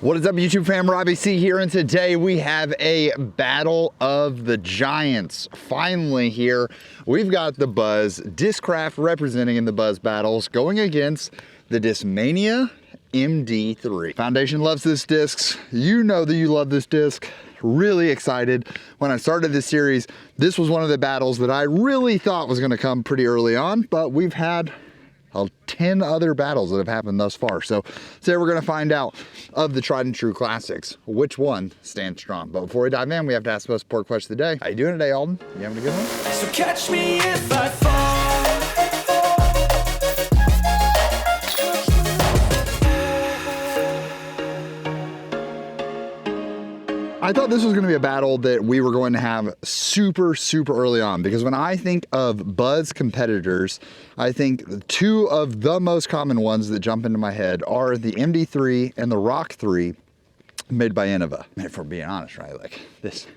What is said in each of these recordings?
What is up, YouTube fam? Robbie C here, and today we have a battle of the giants. Finally here, we've got the Buzzz Discraft representing in the Buzzz battles, going against the Discmania MD3. Foundation loves this disc. You know that you love this disc. Really excited. When I started this series, this was one of the battles that I really thought was going to come pretty early on, but we've had 10 other battles that have happened thus far. So today we're gonna find out of the tried and true classics, which one stands strong. But before we dive in, we have to ask the most important question of the day. How you doing today, Alden? You having a good one? So catch me if I fall. I thought this was going to be a battle that we were going to have super early on, because when I think of Buzzz competitors, I think two of the most common ones that jump into my head are the MD3 and the Rock 3 made by Innova. Man, if we're being honest, right? Like this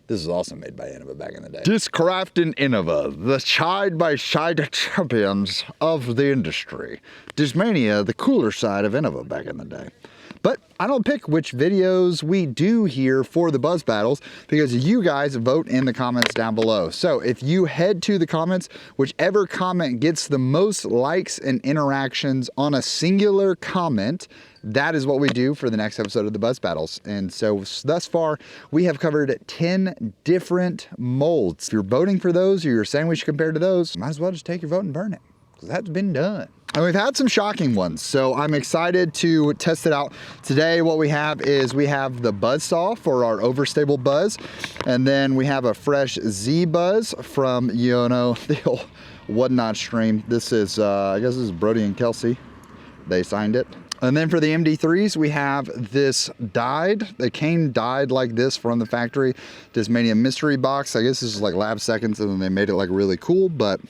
is also made by Innova back in the day. Discraft and Innova, the side-by-side champions of the industry. Discmania, the cooler side of Innova back in the day. But I don't pick which videos we do here for the Buzzz battles, because you guys vote in the comments down below. So if you head to the comments, whichever comment gets the most likes and interactions on a singular comment, that is what we do for the next episode of the Buzzz battles. And so thus far, we have covered 10 different molds. If you're voting for those, or you're saying we should compare to those, might as well just take your vote and burn it, because that's been done. And we've had some shocking ones, so I'm excited to test it out. Today what we have is we have the Buzzsaw for our overstable Buzzz, and then we have a fresh Z Buzzz from, you know, the old Whatnot stream. This is, I guess this is Brody and Kelsey. They signed it. And then for the MD3s, we have this dyed. They came dyed like this from the factory. Discmania mystery box. I guess this is like lab seconds, and then they made it like really cool, but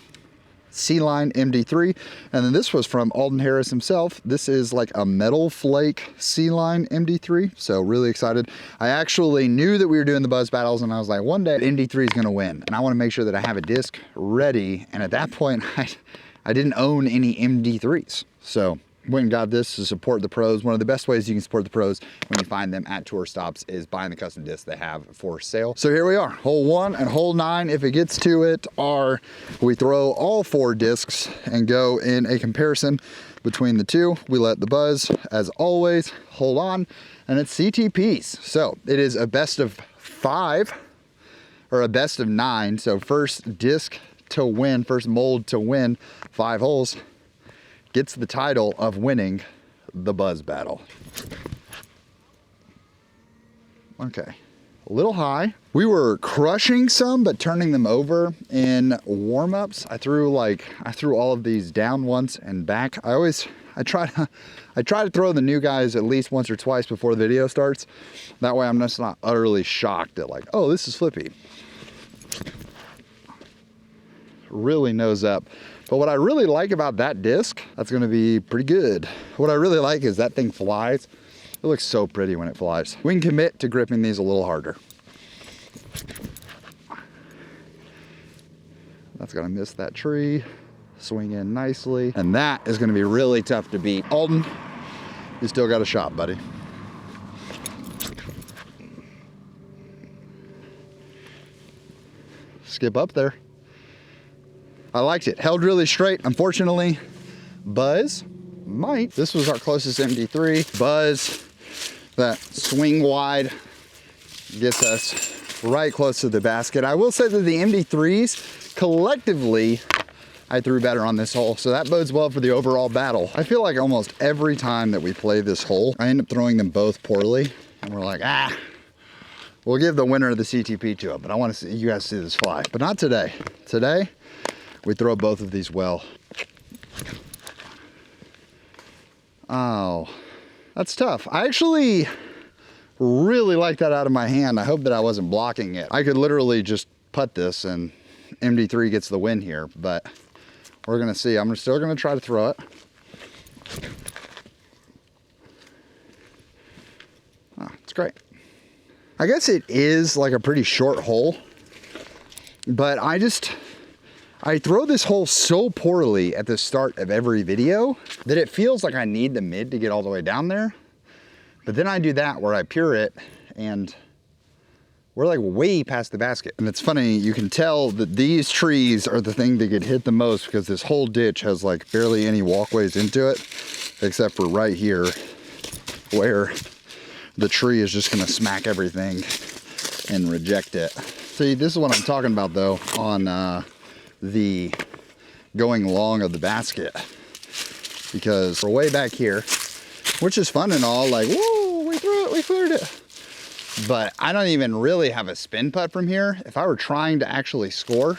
C-line MD3. And then this was from Alden Harris himself. This is like a metal flake C-line MD3. So really excited. I actually knew that we were doing the Buzzz battles, and I was like, one day MD3 is gonna win. And I wanna make sure that I have a disc ready. And at that point, I didn't own any MD3s. So went and got this to support the pros. One of the best ways you can support the pros when you find them at tour stops is buying the custom discs they have for sale. So here we are, hole 1 and hole 9, if it gets to it, are we throw all 4 discs and go in a comparison between the two. We let the Buzzz, as always, hold on, and it's CTPs. So it is a best of 5 or a best of 9. So first disc to win, first mold to win 5 holes gets the title of winning the Buzzz battle. Okay, a little high. We were crushing some, but turning them over in warm-ups. I threw all of these down once and back. I try to throw the new guys at least once or twice before the video starts. That way I'm just not utterly shocked at like, oh, this is flippy. Really nose up. But what I really like about that disc, that's gonna be pretty good. What I really like is that thing flies. It looks so pretty when it flies. We can commit to gripping these a little harder. That's gonna miss that tree, swing in nicely. And that is gonna be really tough to beat. Alden, you still got a shot, buddy. Skip up there. I liked it, held really straight. Unfortunately, Buzzz might. This was our closest MD3. Buzzz, that swing wide gets us right close to the basket. I will say that the MD3s, collectively, I threw better on this hole, so that bodes well for the overall battle. I feel like almost every time that we play this hole, I end up throwing them both poorly, and we're like, we'll give the winner of the CTP to it, but I want to see you guys see this fly. But not today. Today, we throw both of these well. Oh, that's tough. I actually really like that out of my hand. I hope that I wasn't blocking it. I could literally just putt this and MD3 gets the win here, but we're gonna see. I'm still gonna try to throw it. Oh, it's great. I guess it is like a pretty short hole, but I throw this hole so poorly at the start of every video that it feels like I need the mid to get all the way down there. But then I do that where I pure it and we're like way past the basket. And it's funny, you can tell that these trees are the thing that get hit the most because this whole ditch has like barely any walkways into it, except for right here where the tree is just gonna smack everything and reject it. See, this is what I'm talking about though on the going long of the basket, because we're way back here, which is fun and all, like, whoa, we threw it, we cleared it. But I don't even really have a spin putt from here. If I were trying to actually score,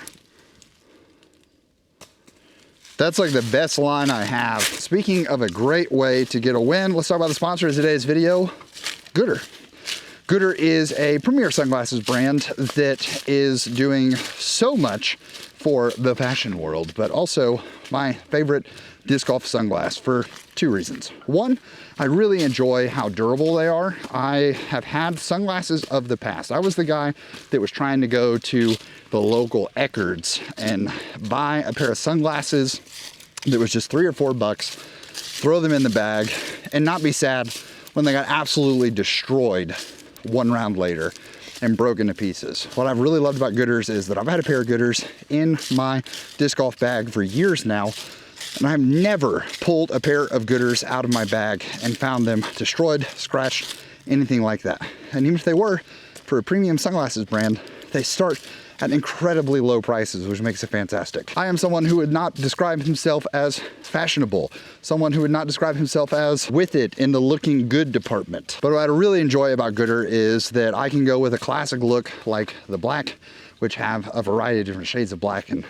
that's like the best line I have. Speaking of a great way to get a win, let's talk about the sponsor of today's video, Goodr. Goodr is a premier sunglasses brand that is doing so much for the fashion world, but also my favorite disc golf sunglass for two reasons. One, I really enjoy how durable they are. I have had sunglasses of the past. I was the guy that was trying to go to the local Eckerd's and buy a pair of sunglasses that was just $3 or $4, throw them in the bag, and not be sad when they got absolutely destroyed one round later and broken to pieces. What I've really loved about Goodrs is that I've had a pair of Goodrs in my disc golf bag for years now, and I've never pulled a pair of Goodrs out of my bag and found them destroyed, scratched, anything like that. And even if they were, for a premium sunglasses brand, they start at incredibly low prices, which makes it fantastic. I am someone who would not describe himself as fashionable, someone who would not describe himself as with it in the looking good department. But what I really enjoy about Goodr is that I can go with a classic look like the black, which have a variety of different shades of black and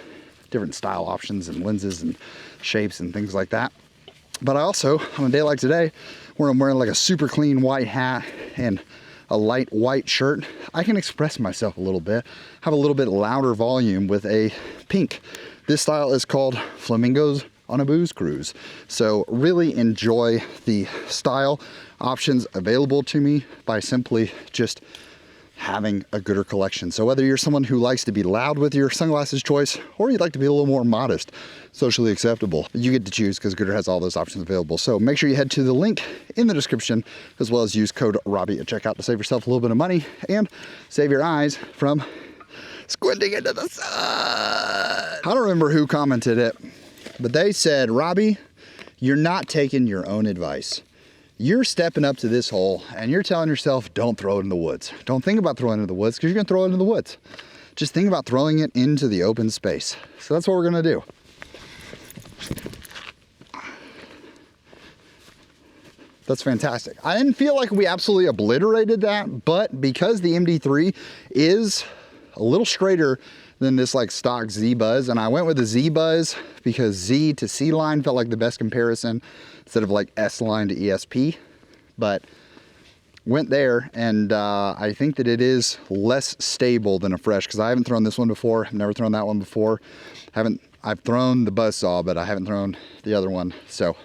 different style options and lenses and shapes and things like that. But I also, on a day like today, where I'm wearing like a super clean white hat and a light white shirt, I can express myself a little bit, have a little bit louder volume with a pink. This style is called Flamingos on a Booze Cruise. So really enjoy the style options available to me by simply just having a Goodr collection. So whether you're someone who likes to be loud with your sunglasses choice, or you'd like to be a little more modest, socially acceptable, you get to choose because Goodr has all those options available. So make sure you head to the link in the description, as well as use code Robbie at checkout to save yourself a little bit of money and save your eyes from squinting into the sun. I don't remember who commented it, but they said, Robbie, you're not taking your own advice. You're stepping up to this hole and you're telling yourself, don't throw it in the woods. Don't think about throwing it in the woods because you're gonna throw it into the woods. Just think about throwing it into the open space. So that's what we're gonna do. That's fantastic. I didn't feel like we absolutely obliterated that, but because the MD3 is a little straighter than this like stock Z Buzzz, and I went with the Z Buzzz because Z to C line felt like the best comparison instead of like S line to ESP, but went there, and I think that it is less stable than a fresh because I haven't thrown this one before. I've never thrown that one before. I've thrown the Buzzsaw, but I haven't thrown the other one. So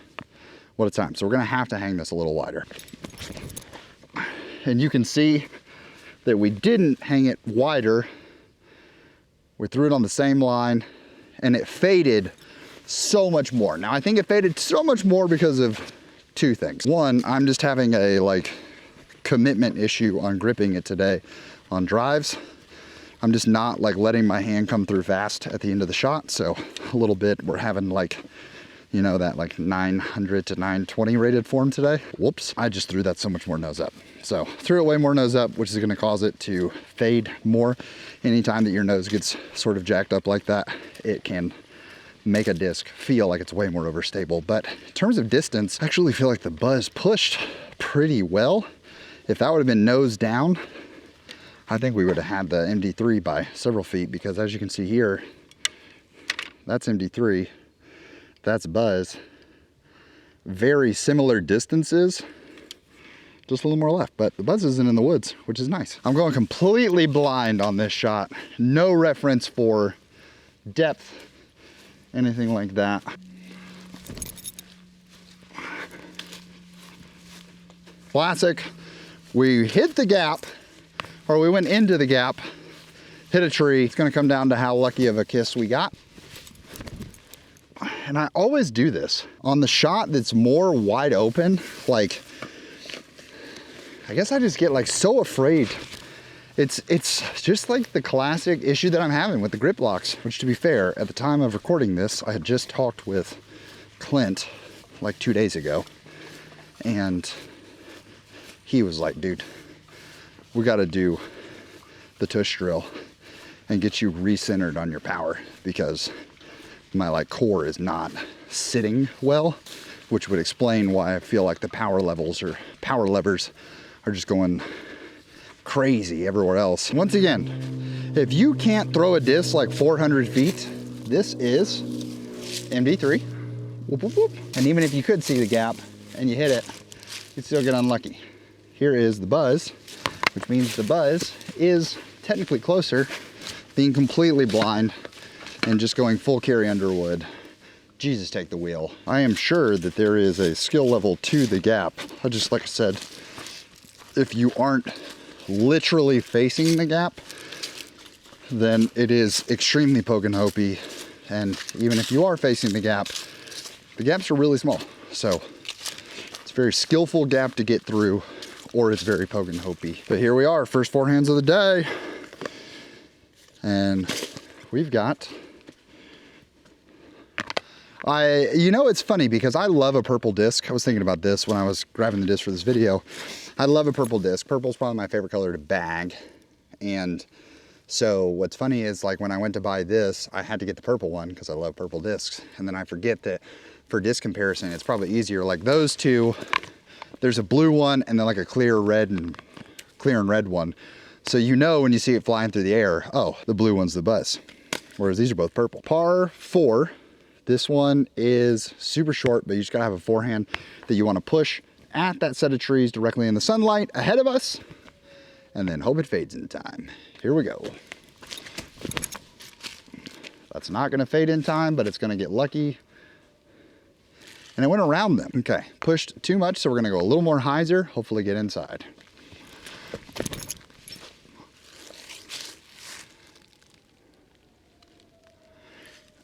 what a time. So we're gonna have to hang this a little wider. And you can see that we didn't hang it wider. We threw it on the same line and it faded so much more. Now I think it faded so much more because of two things. One, I'm just having a like commitment issue on gripping it today on drives. I'm just not like letting my hand come through fast at the end of the shot. So a little bit, we're having like, you know, that like 900 to 920 rated form today. Whoops, I just threw that so much more nose up. So threw it way more nose up, which is gonna cause it to fade more. Anytime that your nose gets sort of jacked up like that, it can make a disc feel like it's way more overstable. But in terms of distance, I actually feel like the Buzzz pushed pretty well. If that would have been nose down, I think we would have had the MD3 by several feet, because as you can see here, that's MD3, that's Buzzz. Very similar distances, just a little more left, but the Buzzz isn't in the woods, which is nice. I'm going completely blind on this shot. No reference for depth, anything like that. Classic. We hit the gap, or we went into the gap, hit a tree. It's gonna come down to how lucky of a kiss we got. And I always do this on the shot that's more wide open, like I guess I just get like so afraid. It's just like the classic issue that I'm having with the grip locks, which to be fair, at the time of recording this, I had just talked with Clint like 2 days ago, and he was like, dude, we got to do the tush drill and get you recentered on your power, because my like core is not sitting well, which would explain why I feel like the power levels or power levers are just going crazy everywhere else. Once again, if you can't throw a disc like 400 feet, this is MD3. Whoop, whoop, whoop. And even if you could see the gap and you hit it, you'd still get unlucky. Here is the Buzzz, which means the Buzzz is technically closer, being completely blind and just going full carry underwood. Jesus, take the wheel. I am sure that there is a skill level to the gap. Like I said, if you aren't literally facing the gap, then it is extremely poke and hopey. And even if you are facing the gaps are really small. So it's a very skillful gap to get through, or it's very poke and hopey. But here we are, first four hands of the day. And we've got, you know, it's funny because I love a purple disc. I was thinking about this when I was grabbing the disc for this video. I love a purple disc. Purple's probably my favorite color to bag. And so what's funny is, like, when I went to buy this, I had to get the purple one because I love purple discs. And then I forget that for disc comparison, it's probably easier. Like those two, there's a blue one and then like a clear and red one. So you know when you see it flying through the air, oh, the blue one's the Buzzz. Whereas these are both purple. Par 4. This one is super short, but you just gotta have a forehand that you wanna push at that set of trees directly in the sunlight ahead of us, and then hope it fades in time. Here we go. That's not gonna fade in time, but it's gonna get lucky. And it went around them. Okay, pushed too much, so we're gonna go a little more hyzer, hopefully get inside.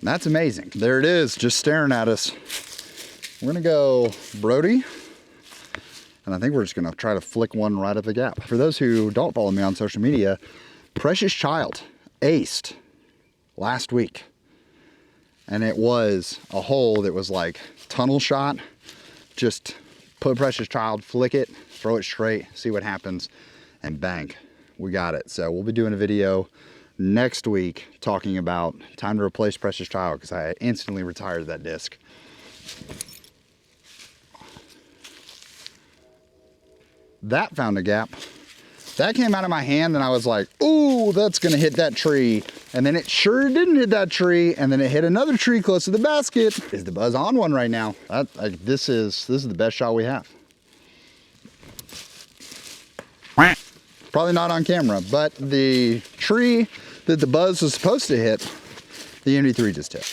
And that's amazing. There it is, just staring at us. We're gonna go Brody. And I think we're just gonna try to flick one right at the gap. For those who don't follow me on social media, Precious Child aced last week. And it was a hole that was like tunnel shot. Just put Precious Child, flick it, throw it straight, see what happens, and bang, we got it. So we'll be doing a video next week talking about time to replace Precious Child, because I instantly retired that disc. That found a gap. That came out of my hand and I was like, ooh, that's gonna hit that tree. And then it sure didn't hit that tree, and then it hit another tree close to the basket. Is the Buzzz on one right now? This is the best shot we have. Probably not on camera, but the tree that the Buzzz was supposed to hit, the MD3 just hit.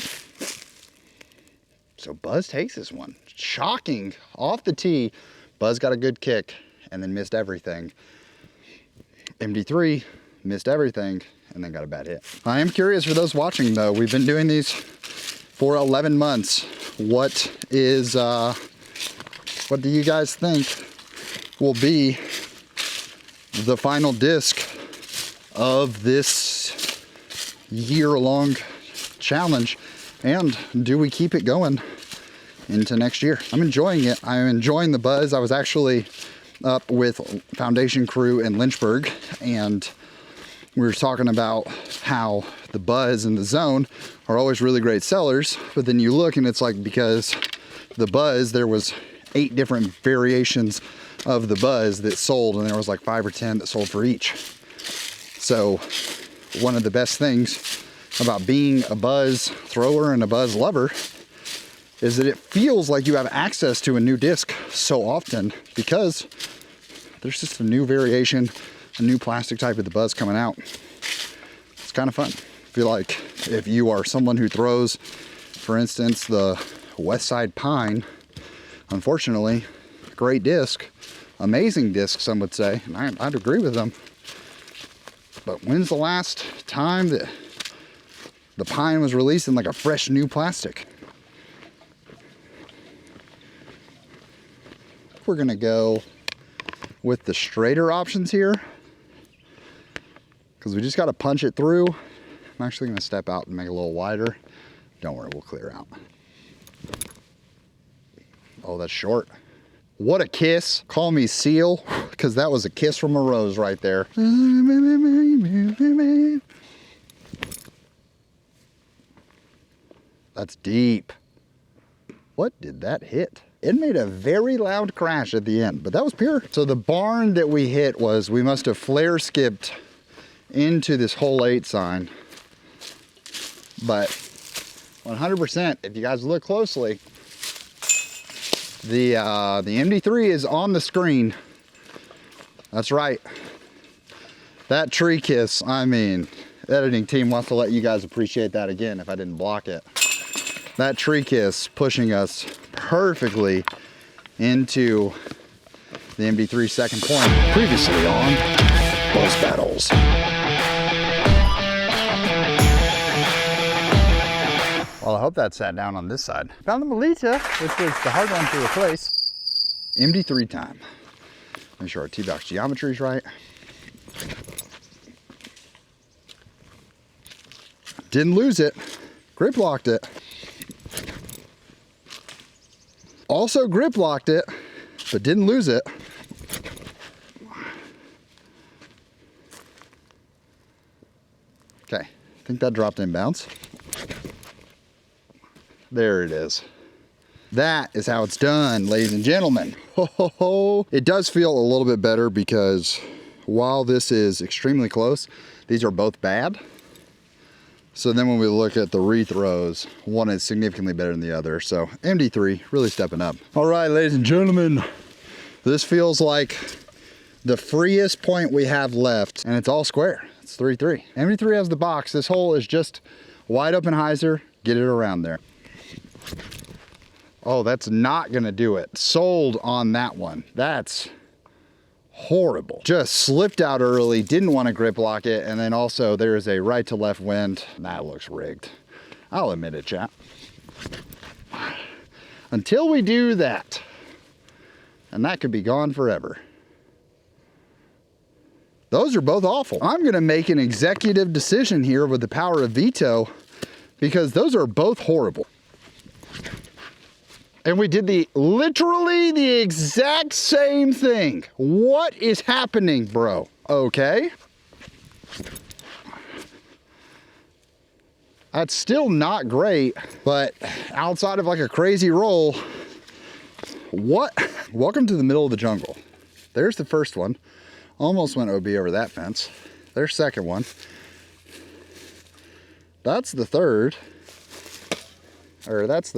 So Buzzz takes this one. Shocking, off the tee. Buzzz got a good kick and then missed everything. MD3 missed everything and then got a bad hit. I am curious for those watching though. We've been doing these for 11 months. What do you guys think will be the final disc of this year-long challenge? And do we keep it going into next year? I'm enjoying it. I'm enjoying the Buzzz. I was actually up with Foundation crew in Lynchburg, and we were talking about how the Buzzz and the Zone are always really great sellers, but then you look and it's like, because the Buzzz, there was 8 different variations of the Buzzz that sold, and there was like 5 or 10 that sold for each. So one of the best things about being a Buzzz thrower and a Buzzz lover is that it feels like you have access to a new disc so often, because there's just a new variation, a new plastic type of the Buzzz coming out. It's kind of fun. I feel like if you are someone who throws, for instance, the West Side Pine, unfortunately, great disc, amazing disc, some would say, and I'd agree with them. But when's the last time that the Pine was released in like a fresh new plastic? We're gonna go with the straighter options here, because we just got to punch it through. I'm actually going to step out and make it a little wider. Don't worry, we'll clear out. Oh, that's short. What a kiss. Call me Seal, because that was a kiss from a rose right there. That's deep. What did that hit? It made a very loud crash at the end, but that was pure. So the barn that we hit was, we must have flare skipped into this hole 8 sign. But 100%, if you guys look closely, the MD3 is on the screen. That's right. That tree kiss, I mean, the editing team wants to let you guys appreciate that again if I didn't block it. That tree kiss pushing us perfectly into the MD3 second point. Previously on Buzzz Battles. Well, I hope that sat down on this side. Found the Melita, which was the hard one to replace. MD3 time. Make sure our T-box geometry is right. Didn't lose it. Grip locked it. Also grip locked it, but didn't lose it. Okay, I think that dropped in bounds. There it is. That is how it's done, ladies and gentlemen. Ho, ho, ho. It does feel a little bit better because while this is extremely close, these are both bad. So then when we look at the rethrows, one is significantly better than the other. So MD3 really stepping up. All right, ladies and gentlemen, this feels like the freest point we have left, and it's all square. It's 3-3. MD3 has the box. This hole is just wide open hyzer. Get it around there. Oh, that's not gonna do it. Sold on that one. That's horrible. Just slipped out early, didn't want to grip lock it, and then also there is a right to left wind. That looks rigged. I'll admit it, chat. Until we do that, and that could be gone forever. Those are both awful. I'm gonna make an executive decision here with the power of veto, because those are both horrible. And we did literally the exact same thing. What is happening, bro? Okay. That's still not great, but outside of like a crazy roll, what? Welcome to the middle of the jungle. There's the first one. Almost went OB over that fence. There's second one. That's the third. Or that's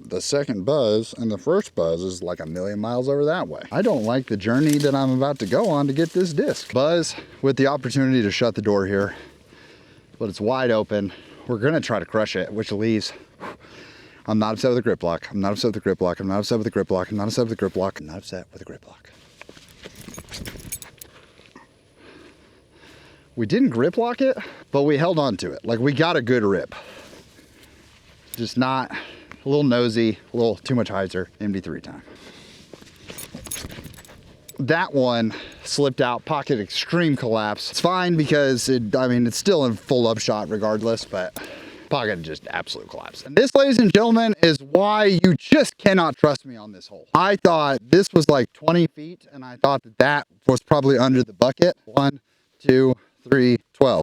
the second buzz, and the first buzz is like a million miles over that way. I don't like the journey that I'm about to go on to get this disc. Buzz with the opportunity to shut the door here, but it's wide open. We're gonna try to crush it, which leaves, I'm not upset with the grip lock. I'm not upset with the grip lock. I'm not upset with the grip lock. I'm not upset with the grip lock. I'm not upset with the grip lock. We didn't grip lock it, but we held on to it. Like, we got a good rip. Just not, a little nosy, a little too much hyzer. MD3 time. That one slipped out, pocket extreme collapse. It's fine because it's still in full upshot regardless, but pocket just absolute collapse. And this, ladies and gentlemen, is why you just cannot trust me on this hole. I thought this was like 20 feet, and I thought that was probably under the bucket. 1, 2, 3, 12.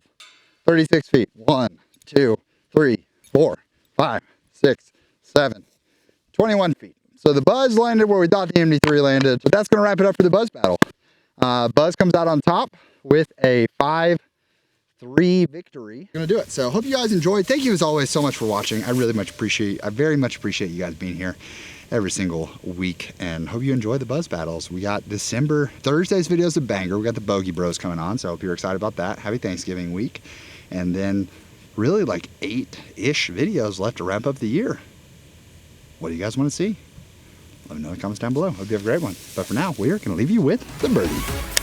36 feet. 1, 2, 3, 4, 5, 6, 7, 21 feet. So the Buzz landed where we thought the MD3 landed. But that's going to wrap it up for the Buzzz battle. Buzz comes out on top with a 5-3 victory. Gonna do it. So hope you guys enjoyed. Thank you as always so much for watching. I very much appreciate you guys being here every single week, and hope you enjoy the Buzzz battles. We got December, Thursday's video's a banger. We got the Bogey Bros coming on, so I hope you're excited about that. Happy Thanksgiving week. And then really like 8-ish videos left to wrap up the year. What do you guys want to see? Let me know in the comments down below. Hope you have a great one. But for now, we're going to leave you with the birdie.